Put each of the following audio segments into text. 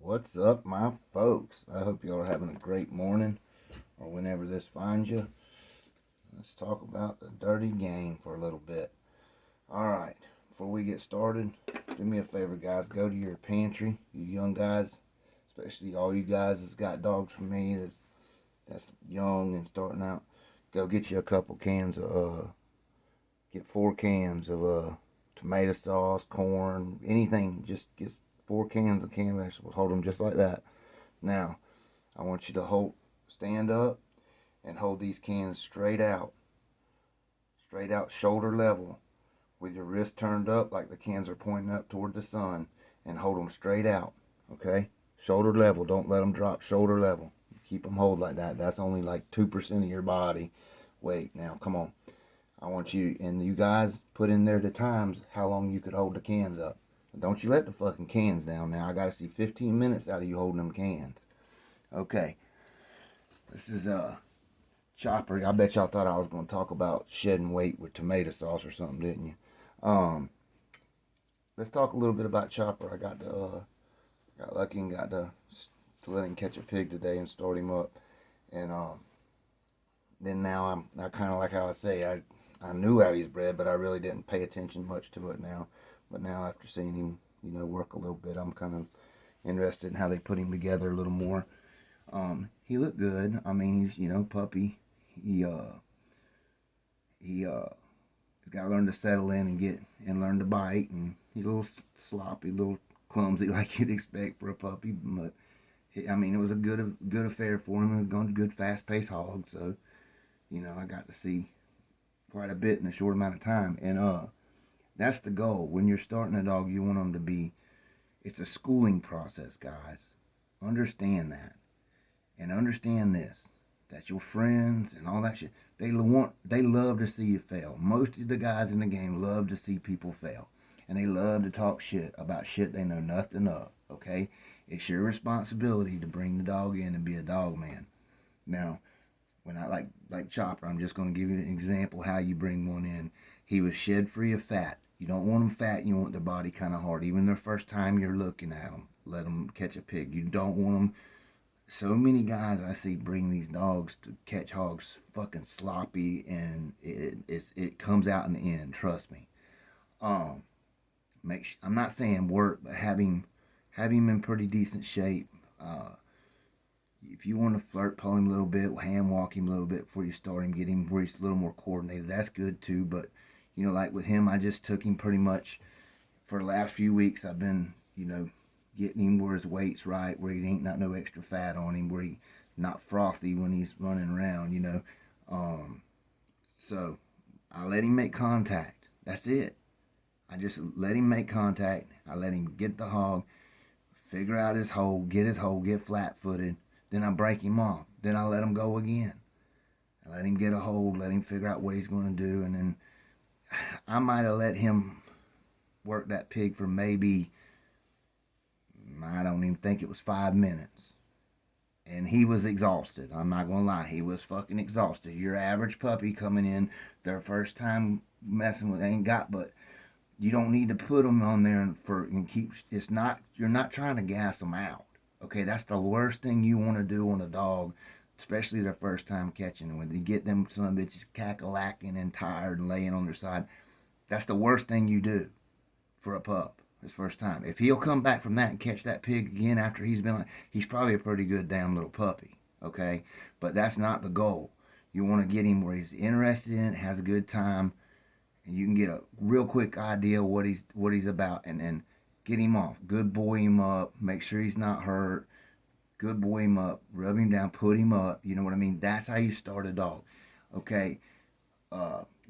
What's up, my folks? I hope y'all are having a great morning or whenever this finds you. Let's talk about the dirty game for a little bit. Alright, before we get started, do me a favor, guys. Go to your pantry, you young guys, especially all you guys that's got dogs from me that's young and starting out. Go get you a couple cans of, get 4 cans of tomato sauce, corn, anything. Just get 4 cans of canned vegetables. Hold them just like that. Now, I want you to stand up and hold these cans straight out, shoulder level, with your wrist turned up like the cans are pointing up toward the sun, and hold them straight out. Okay, shoulder level. Don't let them drop. Shoulder level. Keep them hold like that. That's only like 2% of your body weight. Now, come on. I want you and you guys put in there the times how long you could hold the cans up. Don't you let the fucking cans down now. I gotta see 15 minutes out of you holding them cans. Okay. This is Chopper. I bet y'all thought I was gonna talk about shedding weight with tomato sauce or something, didn't you? Let's talk a little bit about Chopper. I got lucky and got to let him catch a pig today and start him up. And then now I kind of like how I say I knew how he's bred, but I really didn't pay attention much to it now. But now after seeing him, work a little bit, I'm kind of interested in how they put him together a little more. He looked good. I mean, he's puppy. He's got to learn to settle in and learn to bite, and he's a little sloppy, a little clumsy like you'd expect for a puppy. But I mean, it was a good affair for him. A good fast paced hog, so I got to see quite a bit in a short amount of time, and that's the goal. When you're starting a dog, you want them to be. It's a schooling process, guys. Understand that. And understand this, that your friends and all that shit, they love to see you fail. Most of the guys in the game love to see people fail. And they love to talk shit about shit they know nothing of. Okay? It's your responsibility to bring the dog in and be a dog man. Now, when I like Chopper, I'm just gonna give you an example how you bring one in. He was shed free of fat. You don't want them fat, you want their body kind of hard. Even the first time you're looking at them, let them catch a pig. You don't want them. So many guys I see bring these dogs to catch hogs fucking sloppy, and it comes out in the end. Trust me. Um, I'm not saying work, but have him in pretty decent shape. If you want to flirt, pull him a little bit, hand walk him a little bit before you start him, get him where he's a little more coordinated. That's good too. But like with him, I just took him pretty much for the last few weeks. I've been getting him where his weight's right, where he ain't not no extra fat on him, where he's not frothy when he's running around. So I let him make contact. That's it. I just let him make contact. I let him get the hog, figure out his hold, get flat footed. Then I break him off. Then I let him go again. I let him get a hold, let him figure out what he's going to do. And then I might have let him work that pig for maybe, I don't even think it was 5 minutes. And he was exhausted. I'm not going to lie. He was fucking exhausted. Your average puppy coming in their first time messing with, ain't got but you don't need to put them on there and keep. It's not. You're not trying to gas them out. Okay, that's the worst thing you want to do on a dog, especially their first time catching them. When you get them some bitches cackalaacking and tired and laying on their side, that's the worst thing you do for a pup his first time. If he'll come back from that and catch that pig again after he's probably a pretty good damn little puppy. Okay, but that's not the goal. You want to get him where he's interested in it, has a good time, and you can get a real quick idea what he's about, and then get him off. Good boy him up. Make sure he's not hurt. Good boy him up. Rub him down. Put him up. You know what I mean? That's how you start a dog. Okay.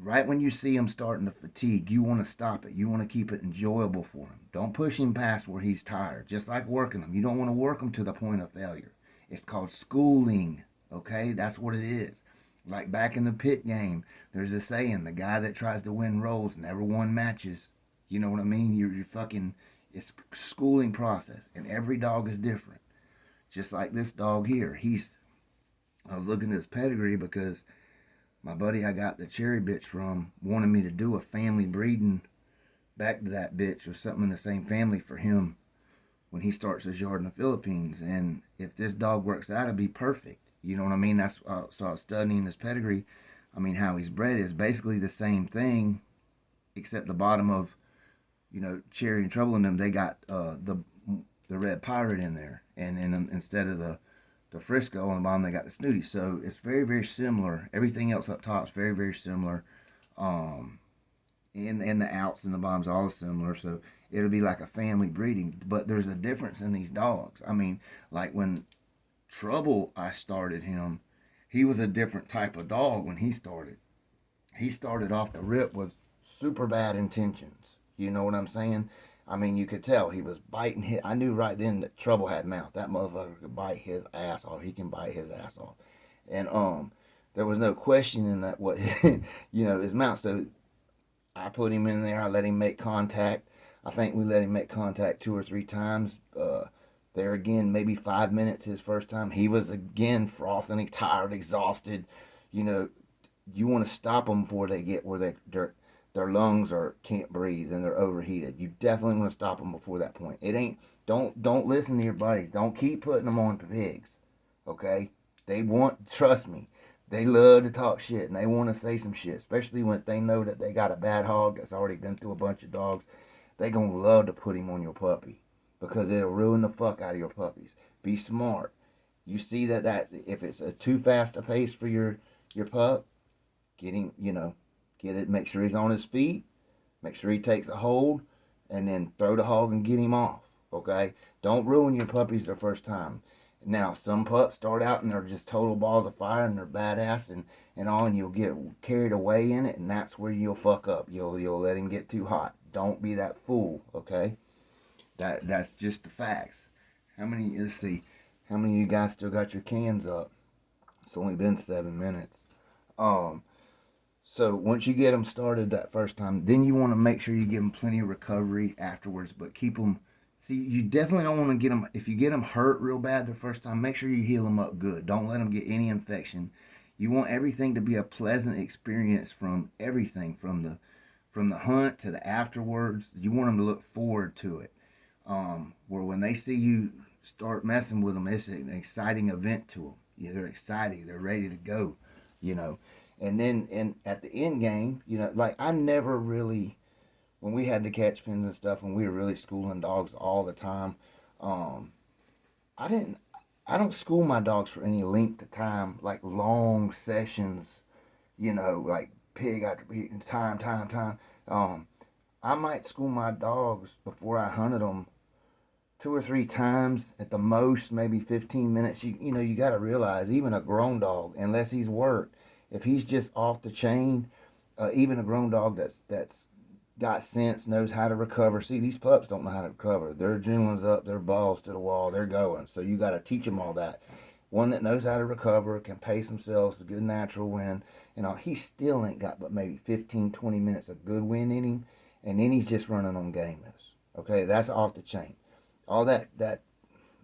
Right when you see him starting to fatigue, you want to stop it. You want to keep it enjoyable for him. Don't push him past where he's tired. Just like working him. You don't want to work him to the point of failure. It's called schooling. Okay? That's what it is. Like back in the pit game, there's a saying, the guy that tries to win rolls never won matches. You know what I mean? You're fucking, it's schooling process. And every dog is different. Just like this dog here. I was looking at his pedigree because my buddy I got the cherry bitch from wanted me to do a family breeding back to that bitch or something in the same family for him when he starts his yard in the Philippines. And if this dog works out, it'll be perfect. You know what I mean? That's so studying his pedigree. I mean, how he's bred is basically the same thing, except the bottom of, Cherry and Trouble in them, they got the red pirate in there, and then instead of the Frisco on the bottom, they got the Snooty. So it's very, very similar. Everything else up top is very, very similar. Um, and the outs and the bottoms are all similar. So it'll be like a family breeding. But there's a difference in these dogs. I mean, like when Trouble, I started him, he was a different type of dog when he started. He started off the rip with super bad intentions. You know what I'm saying? I mean, you could tell he was biting his. I knew right then that Trouble had mouth. That motherfucker could bite his ass off. He can bite his ass off, and there was no questioning that what his mouth. So I put him in there. I let him make contact. I think we let him make contact 2 or 3 times. There again, maybe 5 minutes his first time. He was again frothing, tired, exhausted. You know, you want to stop them before they get where their lungs are can't breathe and they're overheated. You definitely want to stop them before that point. It ain't don't listen to your buddies. Don't keep putting them on to pigs. Okay? Trust me. They love to talk shit and they want to say some shit, especially when they know that they got a bad hog that's already been through a bunch of dogs. They gonna love to put him on your puppy because it'll ruin the fuck out of your puppies. Be smart. You see that if it's a too fast a pace for your pup, get him, get it. Make sure he's on his feet. Make sure he takes a hold, and then throw the hog and get him off. Okay, don't ruin your puppies their first time. Now, some pups start out and they're just total balls of fire and they're badass and all, and you'll get carried away in it, and that's where you'll fuck up. You'll let him get too hot. Don't be that fool. Okay, that's just the facts. Let's see, how many of you guys still got your cans up? It's only been 7 minutes. So once you get them started that first time, then you want to make sure you give them plenty of recovery afterwards, but keep them. See, you definitely don't want to get them, if you get them hurt real bad the first time, make sure you heal them up good. Don't let them get any infection. You want everything to be a pleasant experience from everything, from the hunt to the afterwards. You want them to look forward to it. Where when they see you start messing with them, it's an exciting event to them. Yeah, they're excited. They're ready to go, you know. And then at the end game, like I never really, when we had the catch pins and stuff, and we were really schooling dogs all the time, I didn't, I don't school my dogs for any length of time, like long sessions, like pig after pig, time. I might school my dogs before I hunted them 2 or 3 times at the most, maybe 15 minutes. You got to realize, even a grown dog, unless he's worked, if he's just off the chain, even a grown dog that's got sense, knows how to recover. See, these pups don't know how to recover. Their adrenaline's up, their balls to the wall, they're going. So you got to teach them all that. One that knows how to recover, can pace themselves, a good natural wind. He still ain't got but maybe 15, 20 minutes of good wind in him, and then he's just running on gameness. Okay, that's off the chain. All that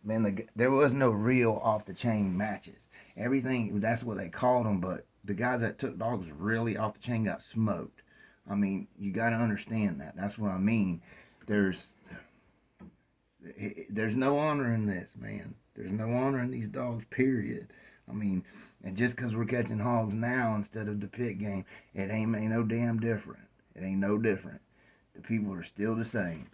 man, there was no real off the chain matches. Everything, that's what they called them, but the guys that took dogs really off the chain got smoked. I mean, you got to understand that. That's what I mean. There's no honor in this, man. There's no honor in these dogs, period. I mean, and just because we're catching hogs now instead of the pit game, it ain't no damn different. It ain't no different. The people are still the same.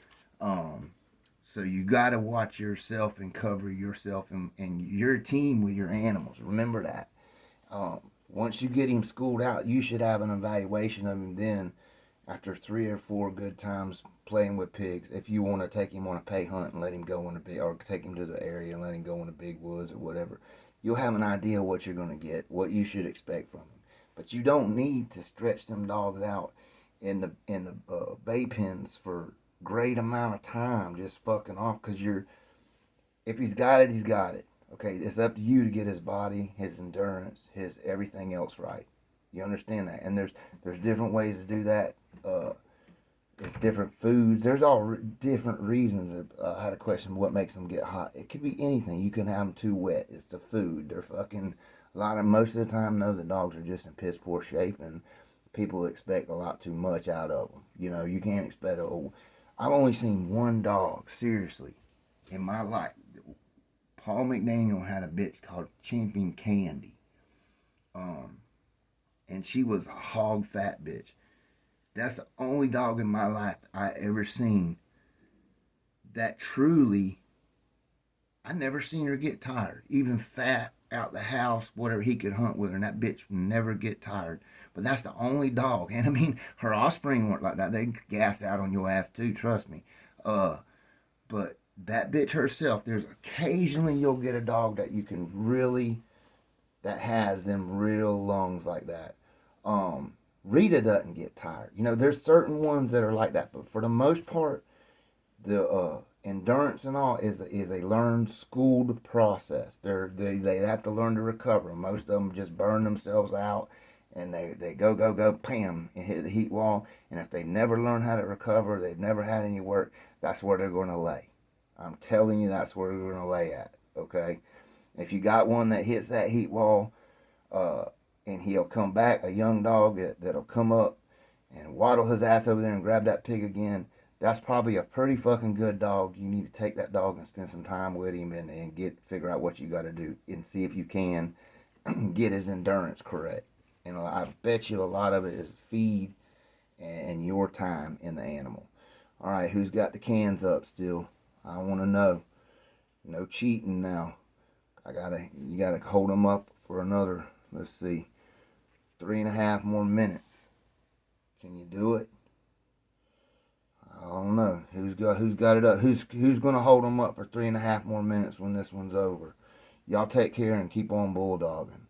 So you got to watch yourself and cover yourself and your team with your animals. Remember that. Once you get him schooled out, you should have an evaluation of him then after 3 or 4 good times playing with pigs. If you want to take him on a pay hunt and let him go in or take him to the area and let him go in the big woods or whatever, you'll have an idea what you're going to get, what you should expect from him. But you don't need to stretch them dogs out in the bay pens for great amount of time just fucking off, because if he's got it, he's got it. Okay, it's up to you to get his body, his endurance, his everything else right. You understand that? And there's different ways to do that. It's different foods. There's all different reasons. I had a question: what makes them get hot? It could be anything. You can have them too wet. It's the food. They're fucking most of the time. No, the dogs are just in piss poor shape, and people expect a lot too much out of them. You can't expect I've only seen one dog, seriously. in my life. Paul McDaniel had a bitch called Champion Candy. And she was a hog fat bitch. That's the only dog in my life I ever seen that truly, I never seen her get tired. Even fat out the house, whatever, he could hunt with her, and that bitch would never get tired. But that's the only dog. And I mean, her offspring weren't like that. They gas out on your ass too, trust me. But that bitch herself, there's occasionally you'll get a dog that you can really, that has them real lungs like that. Rita doesn't get tired. You know, there's certain ones that are like that, but for the most part, the endurance and all is a learned, schooled process. They have to learn to recover. Most of them just burn themselves out, and they go pam and hit the heat wall. And if they never learn how to recover, they've never had any work. That's where they're going to lay. I'm telling you, that's where they're going to lay at. Okay, if you got one that hits that heat wall, and he'll come back, a young dog that'll come up and waddle his ass over there and grab that pig again. That's probably a pretty fucking good dog. You need to take that dog and spend some time with him and figure out what you got to do and see if you can get his endurance correct. And I bet you a lot of it is feed and your time in the animal. All right, who's got the cans up still? I want to know. No cheating now. You gotta hold them up for another, let's see, 3.5 more minutes. Can you do it? I don't know. Who's got it up? Who's gonna hold them up for 3.5 more minutes when this one's over? Y'all take care and keep on bulldogging.